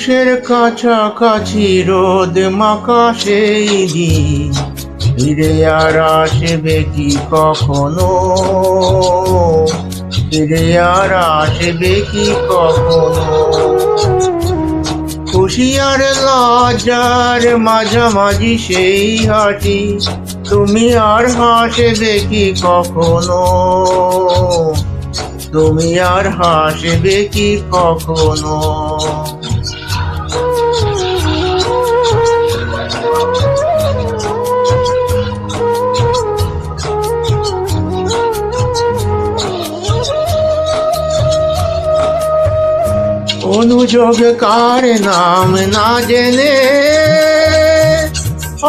পৌষের কাছাকাছি রোদ মাখা সেই দিন ফিরে আর আসবে কি কখনো? ফিরে আর আসবে কি কখনো? খুশি আর লজ্জার মাঝামাঝি সেই হাসি, তুমি আর হাসবে কি কখনো? তুমি আর হাসবে কি কখনো? অনুযোগ কার নাম না জেনে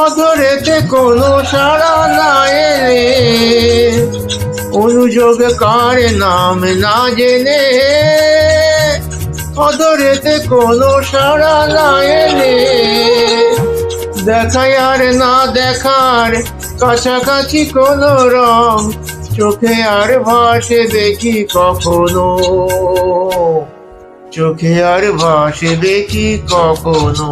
অধরেতে কোনো সাড়া না এলে, অনুযোগ কার নাম না জেনে অধরেতে কোনো সাড়া না এলে, দেখায় আর না দেখার কাছাকাছি কোনো রং, চোখে আর ভাসবে কি কখনো? চোখে আর ভাসবে কি কখনো?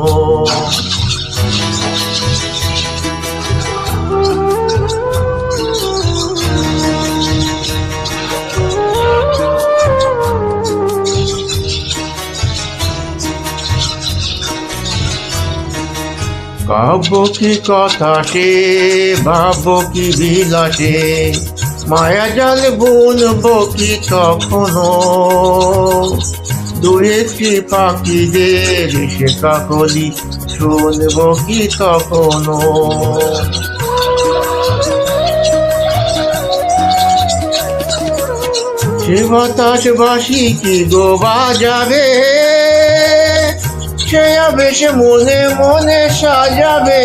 কাব্য কি কথা সে, ভাবব কি বিলাসে, মায়া জাল বুনবো কি তখনো? দূরে একটি পাখিদের শেখা কলি শুনবো কি তখনো? সে বাতাস বাসি কি গো বাজাবে, সে আবেশ মনে মনে সাজাবে,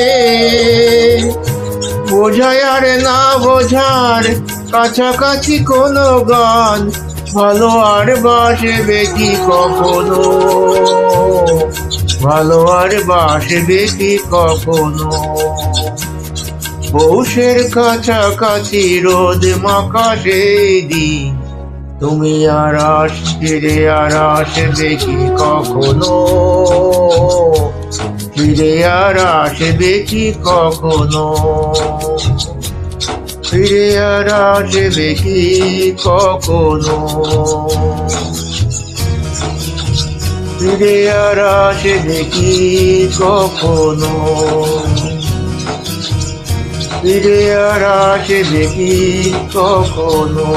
বোঝায় আর না বোঝার কাছাকাছি কোনো গান, ভালো আর বাসবে কি কখনো? ভালো আর বাসবে কি কখনো? পৌষের কাছাকাছি রোদ মাখা সেই দিন, তুমি আর ফিরে আর আসবে কি কখনো? ফিরে আর আসবে কি কখনো? ফিরে আর আসবে কি কখনো? ফিরে আর আসবে কি কখনো? ফিরে আর আসবে কি কখনো?